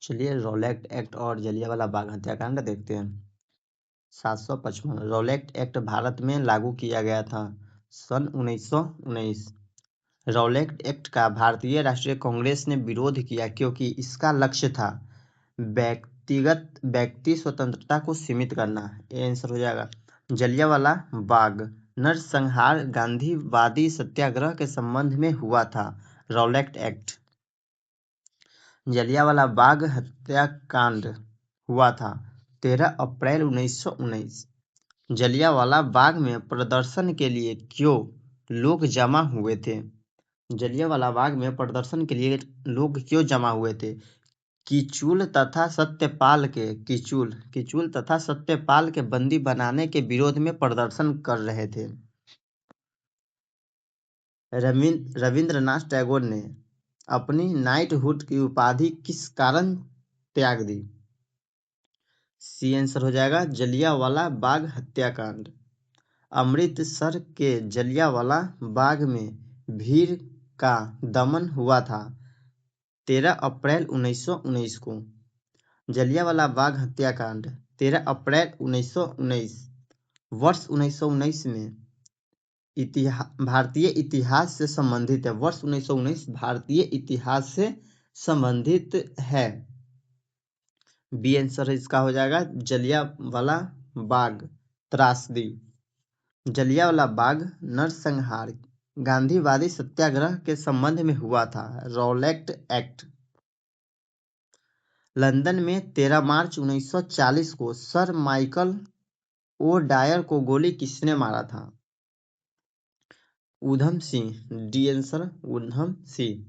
चलिए Rowlatt act और जलियांवाला बाग हत्याकांड देखते हैं। 755 रॉलेट एक्ट भारत में लागू किया गया था सन 1919। रॉलेट एक्ट का भारतीय राष्ट्रीय कांग्रेस ने विरोध किया क्योंकि इसका लक्ष्य था व्यक्ति स्वतंत्रता को सीमित करना। ये आंसर हो जाएगा। जलियांवाला बाग नरसंहार गांधीवादी सत्याग्रह के संबंध में हुआ था। Rowlatt act. जलियांवाला बाग हत्याकांड हुआ था 13 अप्रैल 1919। जलियांवाला बाग में प्रदर्शन के लिए क्यों लोग जमा हुए थे? जलियांवाला बाग में प्रदर्शन के लिए लोग क्यों जमा हुए थे? किचूल तथा सत्यपाल के बंदी बनाने के विरोध में प्रदर्शन कर रहे थे। रविंद्रनाथ टैगोर ने अपनी नाइटहुड की उपाधि किस कारण त्याग दी? सी आंसर हो जाएगा जलियांवाला बाग हत्याकांड। अमृतसर के जलियांवाला बाग में भीड़ का दमन हुआ था 13 अप्रैल 1919 को। जलियांवाला बाग हत्याकांड 13 अप्रैल 1919 वर्ष 1919 में भारतीय इतिहास से संबंधित है। वर्ष 1919 भारतीय इतिहास से संबंधित है। बी आंसर इसका हो जाएगा जलियांवाला बाग त्रासदी। जलियांवाला बाग नरसंहार गांधीवादी सत्याग्रह के संबंध में हुआ था। Rowlatt act. लंदन में 13 मार्च 1940 को सर माइकल ओ डायर को गोली किसने मारा था? ऊधम सिंह। D answer Udham Singh.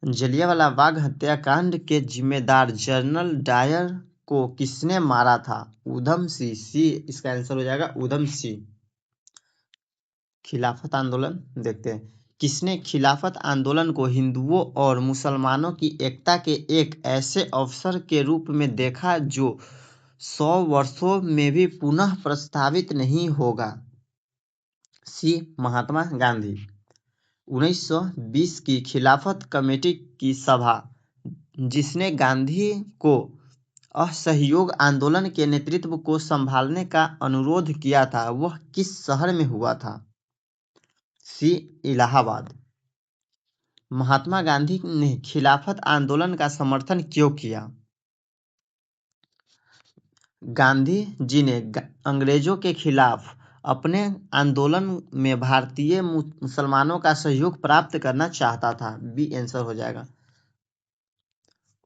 जलियांवाला बाग हत्याकांड के जिम्मेदार जनरल डायर को किसने मारा था? ऊधम सिंह। सी इसका आंसर हो जाएगा ऊधम सिंह। खिलाफत आंदोलन देखते हैं। किसने खिलाफत आंदोलन को हिंदुओं और मुसलमानों की एकता के एक ऐसे अवसर के रूप में देखा जो 100 वर्षों में भी पुनः प्रस्तावित नहीं होगा? सी महात्मा गांधी। 1920 की खिलाफत कमेटी की सभा जिसने गांधी को असहयोग आंदोलन के नेतृत्व को संभालने का अनुरोध किया था वह किस शहर में हुआ था? सी इलाहाबाद। महात्मा गांधी ने खिलाफत आंदोलन का समर्थन क्यों किया? गांधी जी ने अंग्रेजों के खिलाफ अपने आंदोलन में भारतीय मुसलमानों का सहयोग प्राप्त करना चाहता था। बी आंसर हो जाएगा।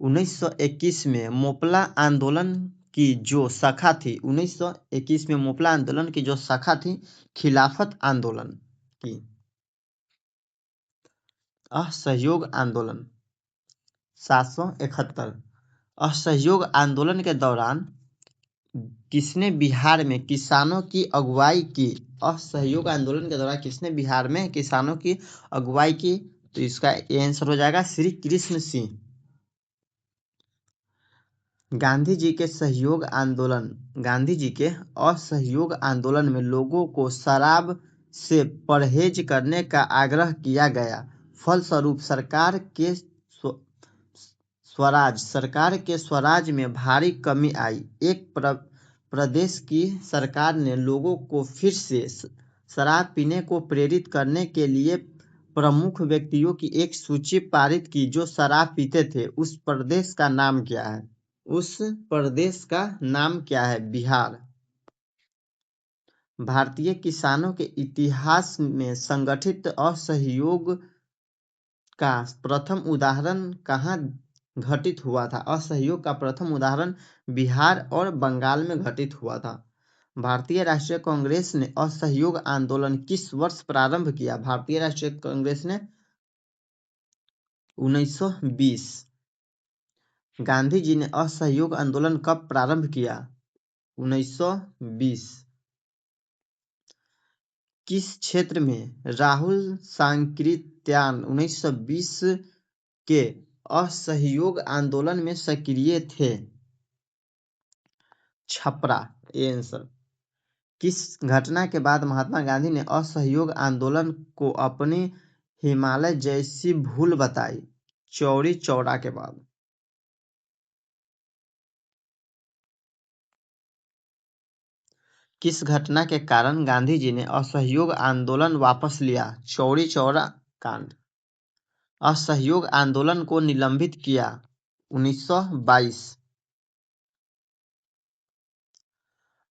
1921 में मोपला आंदोलन की जो शाखा थी 1921 में मोपला आंदोलन की जो शाखा थी खिलाफत आंदोलन की। असहयोग आंदोलन 771। असहयोग आंदोलन के दौरान किसने बिहार में किसानों की अगुवाई की? असहयोग आंदोलन के दौरान किसने बिहार में किसानों की अगुवाई की? तो इसका आंसर हो जाएगा श्री कृष्ण सिंह। गांधी जी के असहयोग आंदोलन में लोगों को शराब से परहेज करने का आग्रह किया गया। फलस्वरूप सरकार के स्वराज में भारी कमी आई। एक प्रदेश की सरकार ने लोगों को फिर से शराब पीने को प्रेरित करने के लिए प्रमुख व्यक्तियों की एक सूची पारित की जो शराब पीते थे। उस प्रदेश का नाम क्या है? बिहार। भारतीय किसानों के इतिहास में संगठित असहयोग का प्रथम उदाहरण कहाँ घटित हुआ था? असहयोग का प्रथम उदाहरण बिहार और बंगाल में घटित हुआ था। भारतीय राष्ट्रीय कांग्रेस ने असहयोग आंदोलन किस वर्ष प्रारंभ किया? भारतीय राष्ट्रीय कांग्रेस ने 1920। गांधी जी ने असहयोग आंदोलन कब प्रारंभ किया? 1920। किस क्षेत्र में राहुल सांकृत्यायन 1920 के असहयोग आंदोलन में सक्रिय थे? छपरा। ये आंसर। किस घटना के बाद महात्मा गांधी ने असहयोग आंदोलन को अपनी हिमालय जैसी भूल बताई? चौरी चौरा के बाद। किस घटना के कारण गांधी जी ने असहयोग आंदोलन वापस लिया? चौरी चौरा कांड। असहयोग आंदोलन को निलंबित किया? 1922।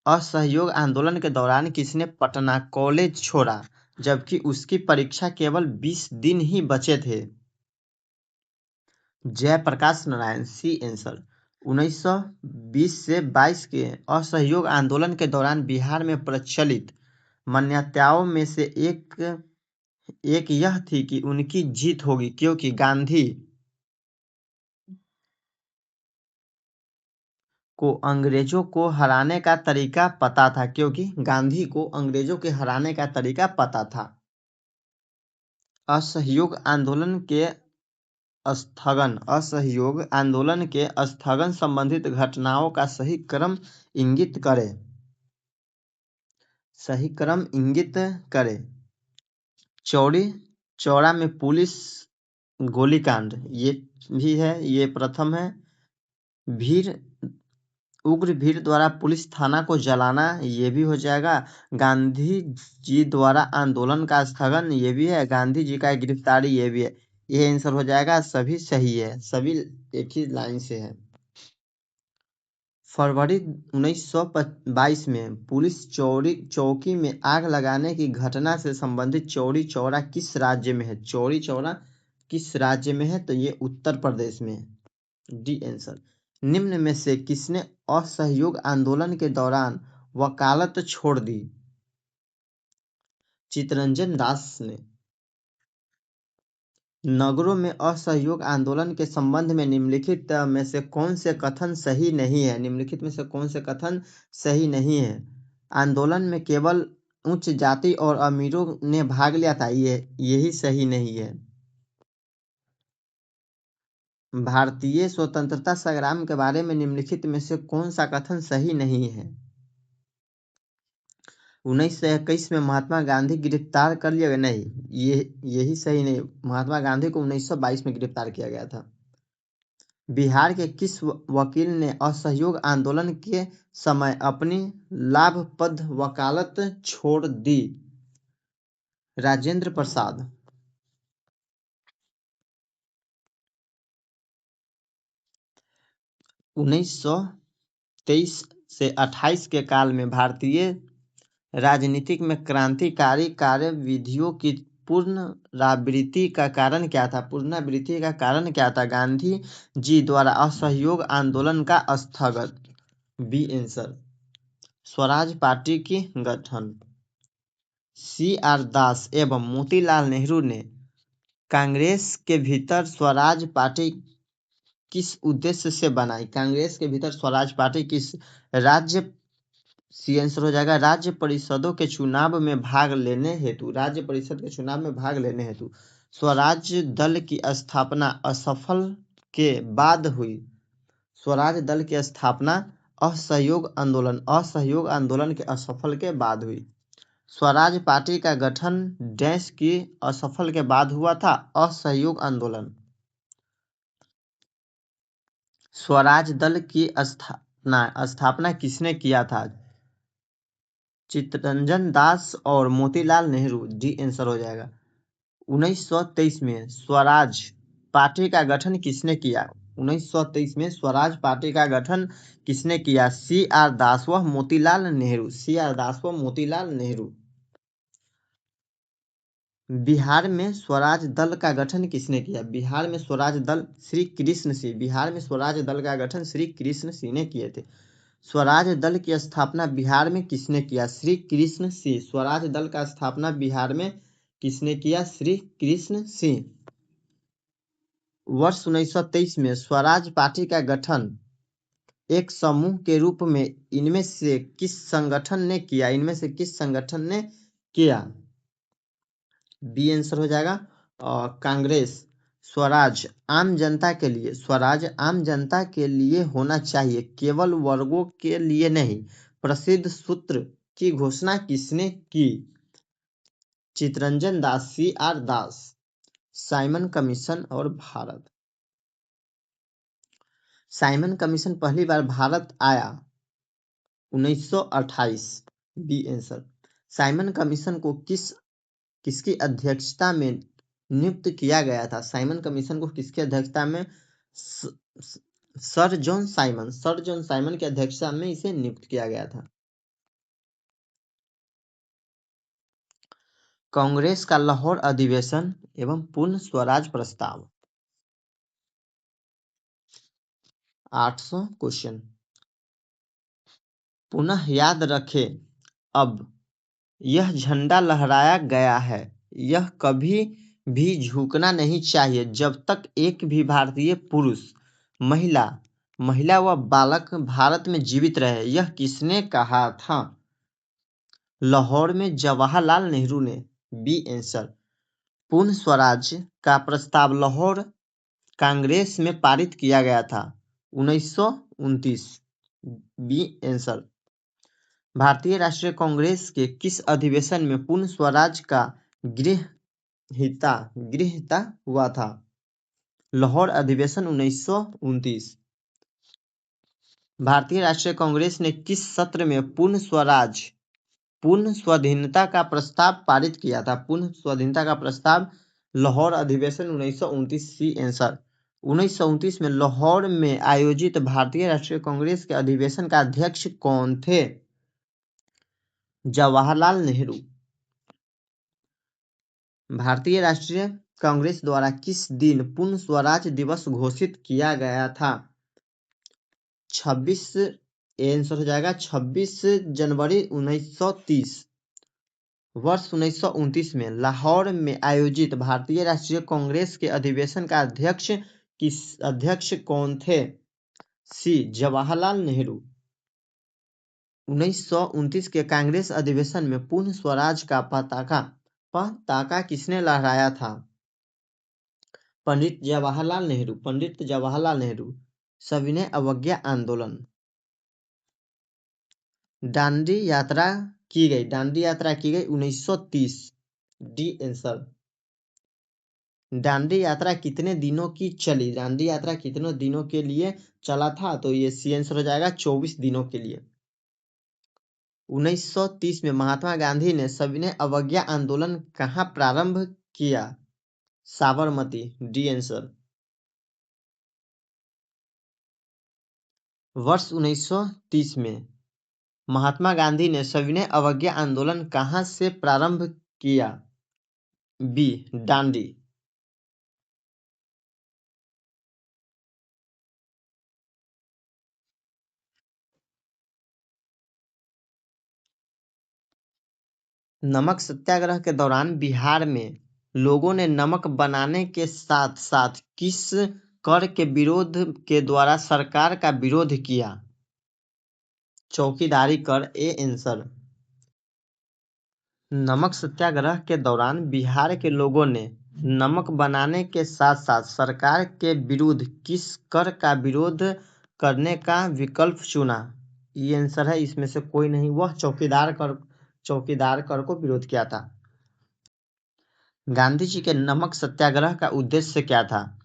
असहयोग आंदोलन के दौरान किसने पटना कॉलेज छोड़ा जबकि उसकी परीक्षा केवल 20 दिन ही बचे थे? जयप्रकाश नारायण। C answer. 1920 से 22 के असहयोग आंदोलन के दौरान बिहार में प्रचलित मान्यताओं में से एक यह थी कि उनकी जीत होगी क्योंकि गांधी को अंग्रेजों को हराने का तरीका पता था। क्योंकि गांधी को अंग्रेजों के हराने का तरीका पता था। असहयोग आंदोलन के स्थगन संबंधित घटनाओं का सही क्रम इंगित करें। सही क्रम इंगित करें। चौरी चौरा में पुलिस गोलीकांड, ये भी है, ये प्रथम है। उग्र भीड़ द्वारा पुलिस थाना को जलाना, ये भी हो जाएगा। गांधी जी द्वारा आंदोलन का स्थगन, ये भी है। गांधी जी का गिरफ्तारी, ये भी है। ये आंसर हो जाएगा। सभी सही है, सभी एक ही लाइन से है। फरवरी 1922 में पुलिस चौकी में आग लगाने की घटना से संबंधित चौरी चौरा किस राज्य में है? चौरी चौरा किस राज्य में है? तो ये उत्तर प्रदेश में है। D answer. निम्न में से किसने असहयोग आंदोलन के दौरान वकालत छोड़ दी? चित्तरंजन दास ने। नगरों में असहयोग आंदोलन के संबंध में निम्नलिखित में से कौन से कथन सही नहीं है? निम्नलिखित में से कौन से कथन सही नहीं है? आंदोलन में केवल उच्च जाति और अमीरों ने भाग लिया था, यही सही नहीं है। भारतीय स्वतंत्रता संग्राम के बारे में निम्नलिखित में से कौन सा कथन सही नहीं है? 1921 में महात्मा गांधी गिरफ्तार कर लिया गया? नहीं, यही सही नहीं। महात्मा गांधी को 1922 में गिरफ्तार किया गया था। बिहार के किस वकील ने असहयोग आंदोलन के समय अपनी लाभप्रद वकालत छोड़ दी? राजेंद्र प्रसाद। 1923 से 28 के काल में भारतीय राजनीतिक में क्रांतिकारी कार्यविधियों की पुनरावृत्ति का कारण क्या था? पुनरावृत्ति का कारण क्या था? गांधी जी द्वारा असहयोग आंदोलन का स्थगन। B answer. स्वराज पार्टी की गठन। CR दास एवं मोतीलाल नेहरू ने कांग्रेस के भीतर स्वराज पार्टी किस उद्देश्य से बनाई? कांग्रेस के भीतर स्वराज पार्टी किस राज्य सी आंसर हो जाएगा। राज्य परिषदों के चुनाव में भाग लेने हेतु। राज्य परिषद के चुनाव में भाग लेने हेतु स्वराज दल की स्थापना असफल के बाद हुई। स्वराज दल की स्थापना असहयोग आंदोलन के असफल के बाद हुई। स्वराज पार्टी का गठन डैश की असफल के बाद हुआ था? असहयोग आंदोलन। स्वराज दल की स्थापना किसने किया था? चित्तरंजन दास और मोतीलाल नेहरू। डी आंसर हो जाएगा। 1923 में स्वराज पार्टी का गठन किसने किया? 1923 में स्वराज पार्टी का गठन किसने किया? CR दास व मोतीलाल नेहरू। CR दास व मोतीलाल नेहरू। बिहार में स्वराज दल का गठन किसने किया? बिहार में स्वराज दल श्री कृष्ण सिंह। बिहार में स्वराज दल का गठन श्री कृष्ण सिंह ने किए थे। स्वराज दल की स्थापना बिहार में किसने किया? श्री कृष्ण सिंह। स्वराज दल का स्थापना बिहार में किसने किया? श्री कृष्ण सिंह। वर्ष 1923 में स्वराज पार्टी का गठन एक समूह के रूप में इनमें से किस संगठन ने किया? इनमें से किस संगठन ने किया? बी आंसर हो जाएगा। कांग्रेस। स्वराज आम जनता के लिए होना चाहिए, केवल वर्गों के लिए नहीं, प्रसिद्ध सूत्र की घोषणा किसने की? चित्तरंजन दास, CR दास। साइमन कमीशन और भारत। साइमन कमीशन पहली बार भारत आया 1928। B answer. साइमन कमीशन को किसकी अध्यक्षता में नियुक्त किया गया था? साइमन कमीशन को किसकी अध्यक्षता में? सर जॉन साइमन की अध्यक्षता में इसे नियुक्त किया गया था। कांग्रेस का लाहौर अधिवेशन एवं पूर्ण स्वराज प्रस्ताव। 800 क्वेश्चन। पुनः याद रखें, अब यह झंडा लहराया गया है, यह कभी भी झुकना नहीं चाहिए जब तक एक भी भारतीय पुरुष, महिला व बालक भारत में जीवित रहे। यह किसने कहा था? लाहौर में जवाहरलाल नेहरू ने। B answer. पूर्ण स्वराज का प्रस्ताव लाहौर कांग्रेस में पारित किया गया था 1929। B answer. भारतीय राष्ट्रीय कांग्रेस के किस अधिवेशन में पूर्ण स्वराज का गृहीता हुआ था? लाहौर अधिवेशन 1929। भारतीय राष्ट्रीय कांग्रेस ने किस सत्र में पूर्ण स्वाधीनता का प्रस्ताव पारित किया था? पूर्ण स्वाधीनता का प्रस्ताव लाहौर अधिवेशन 1929। C answer. 1929 में लाहौर में आयोजित भारतीय राष्ट्रीय कांग्रेस के अधिवेशन का अध्यक्ष कौन थे? जवाहरलाल नेहरू। भारतीय राष्ट्रीय कांग्रेस द्वारा किस दिन पूर्ण स्वराज दिवस घोषित किया गया था? 26 आंसर हो जाएगा 26 जनवरी 1930। वर्ष 1929 में लाहौर में आयोजित भारतीय राष्ट्रीय कांग्रेस के अधिवेशन का अध्यक्ष कौन थे? सी जवाहरलाल नेहरू। 1929 के कांग्रेस अधिवेशन में पूर्ण स्वराज का पताका किसने लहराया था? पंडित जवाहरलाल नेहरू। सविनय अवज्ञा आंदोलन। दांडी यात्रा की गई 1930। D answer. दांडी यात्रा कितने दिनों की चली? दांडी यात्रा कितने दिनों के लिए चला था? तो ये सी आंसर हो जाएगा 24 दिनों के लिए। 1930 में महात्मा गांधी ने सविनय अवज्ञा आंदोलन कहाँ प्रारंभ किया? साबरमती। D answer. वर्ष 1930 में महात्मा गांधी ने सविनय अवज्ञा आंदोलन कहाँ से प्रारंभ किया? बी दांडी। नमक सत्याग्रह के दौरान बिहार में लोगों ने नमक बनाने के साथ साथ किस कर के विरोध के द्वारा सरकार का विरोध किया? चौकीदारी कर। A answer. नमक सत्याग्रह के दौरान बिहार के लोगों ने नमक बनाने के साथ साथ सरकार के विरुद्ध किस कर का विरोध करने का विकल्प चुना? ये आंसर है, इसमें से कोई नहीं, वह चौकीदार कर को विरोध किया था। गांधी जी के नमक सत्याग्रह का उद्देश्य क्या था?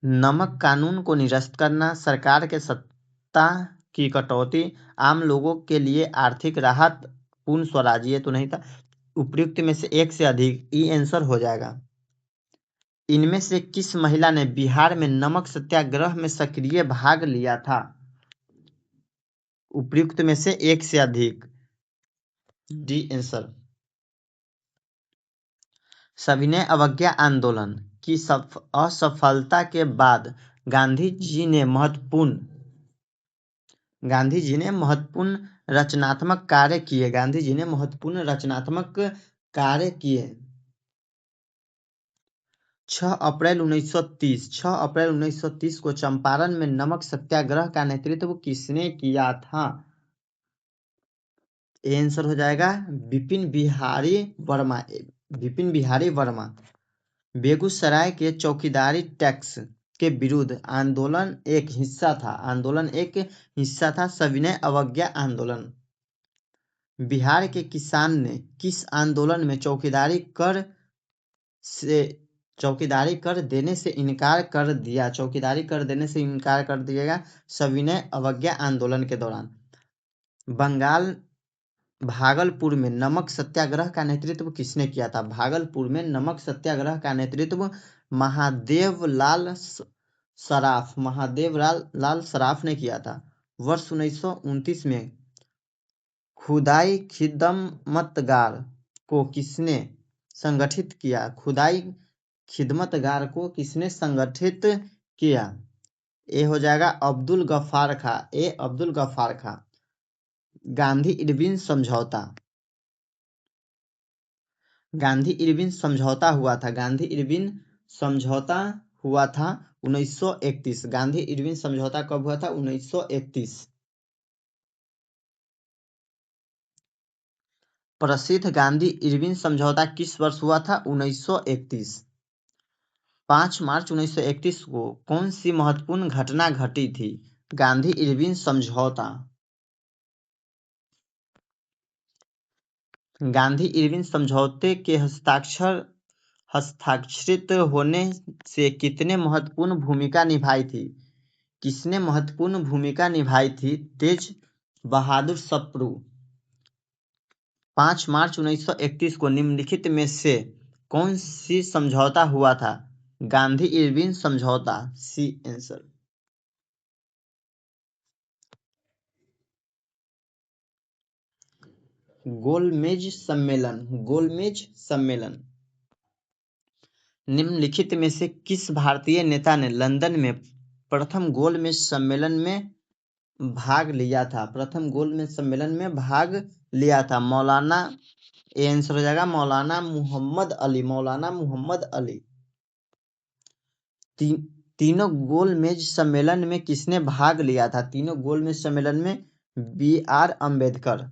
नमक कानून को निरस्त करना, सरकार के सत्ता की कटौती, आम लोगों के लिए आर्थिक राहत, पूर्ण स्वराज। ये तो नहीं था। उपयुक्त में से एक से अधिक। ई आंसर हो जाएगा। इनमें से किस महिला ने बिहार में नमक सत्याग्रह में सक्रिय भाग लिया था? उपयुक्त में से एक से अधिक। D answer. सविनय अवज्ञा आंदोलन की असफलता के बाद गांधी जी ने महत्वपूर्ण रचनात्मक कार्य किए। 6 अप्रैल 1930 को चंपारण में नमक सत्याग्रह का नेतृत्व किसने किया था? आंसर हो जाएगा विपिन बिहारी वर्मा। बेगूसराय के चौकीदारी टैक्स के विरुद्ध आंदोलन एक हिस्सा था सविनय अवज्ञा आंदोलन। बिहार के किसान ने किस आंदोलन में चौकीदारी कर से चौकीदारी कर देने से इनकार कर दिया, चौकीदारी कर देने से इनकार कर दिएगा सविनय अवज्ञा आंदोलन के दौरान। बंगाल भागलपुर में नमक सत्याग्रह का नेतृत्व किसने किया था? भागलपुर में नमक सत्याग्रह का नेतृत्व महादेवलाल सराफ ने किया था। वर्ष 1929 में खुदाई खिदमतगार को किसने संगठित किया? खुदाई खिदमतगार को किसने संगठित किया? ए हो जाएगा अब्दुल गफ्फार खां। ए अब्दुल गफ्फार खां। गांधी इरविन समझौता, गांधी इरविन समझौता हुआ था, गांधी इरविन समझौता हुआ था 1931। गांधी इरविन समझौता कब हुआ था? 1931। प्रसिद्ध गांधी इरविन समझौता किस वर्ष हुआ था? 1931। 5 मार्च 1931 को कौन सी महत्वपूर्ण घटना घटी थी? गांधी इरविन समझौता। गांधी इरविन समझौते के हस्ताक्षरित होने से कितने महत्वपूर्ण भूमिका निभाई थी? किसने महत्वपूर्ण भूमिका निभाई थी? तेज बहादुर सप्रू। 5 मार्च 1931 को निम्नलिखित में से कौन सी समझौता हुआ था? गांधी इरविन समझौता। C answer. गोलमेज सम्मेलन, गोलमेज सम्मेलन। निम्नलिखित में से किस भारतीय नेता ने लंदन में प्रथम गोलमेज सम्मेलन में भाग लिया था? प्रथम गोलमेज सम्मेलन में भाग लिया था मौलाना, ये आंसर हो जाएगा मौलाना मुहम्मद अली, मौलाना मुहम्मद अली। तीनों गोलमेज सम्मेलन में किसने भाग लिया था? तीनों गोलमेज सम्मेलन में B.R. अम्बेडकर।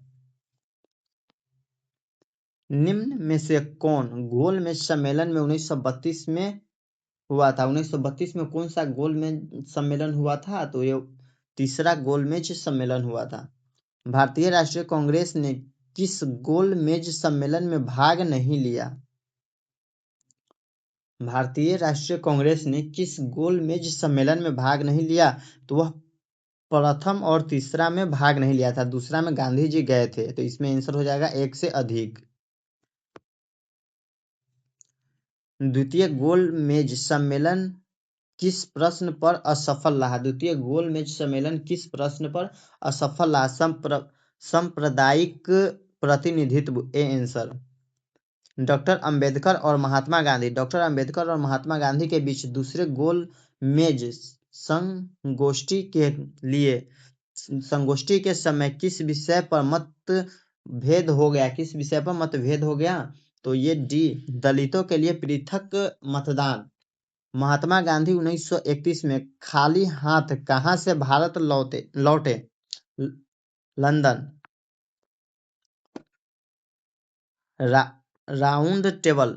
निम्न में से कौन गोलमेज सम्मेलन में 1932 में हुआ था? 1932 में कौन सा गोलमेज सम्मेलन हुआ था? तो ये तीसरा गोलमेज सम्मेलन हुआ था। भारतीय राष्ट्रीय कांग्रेस ने किस गोलमेज सम्मेलन में भाग नहीं लिया? भारतीय राष्ट्रीय कांग्रेस ने किस गोलमेज सम्मेलन में भाग नहीं लिया? तो वह प्रथम और तीसरा में भाग नहीं लिया था, दूसरा में गांधी जी गए थे, तो इसमें आंसर हो जाएगा एक से अधिक। द्वितीय गोलमेज सम्मेलन किस प्रश्न पर असफल रहा? द्वितीय गोलमेज सम्मेलन किस प्रश्न पर असफल रहा? सांप्रदायिक प्रतिनिधित्व। A answer. डॉक्टर अंबेडकर और महात्मा गांधी, डॉक्टर अंबेडकर और महात्मा गांधी के बीच दूसरे गोलमेज संगोष्ठी के समय किस विषय पर मतभेद हो गया? किस विषय पर मतभेद हो गया? तो ये डी, दलितों के लिए पृथक मतदान। महात्मा गांधी 1931 में खाली हाथ कहां से भारत लौटे? लंदन। राउंड टेबल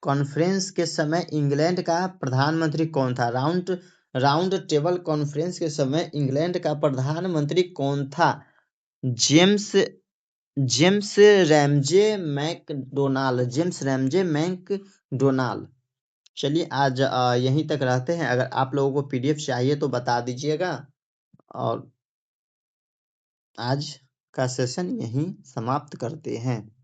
कॉन्फ्रेंस के समय इंग्लैंड का प्रधानमंत्री कौन था? राउंड टेबल कॉन्फ्रेंस के समय इंग्लैंड का प्रधानमंत्री कौन था? James Ramsay MacDonald, James Ramsay MacDonald. चलिए आज यहीं तक रहते हैं। अगर आप लोगों को PDF चाहिए तो बता दीजिएगा, और आज का सेशन यहीं समाप्त करते हैं।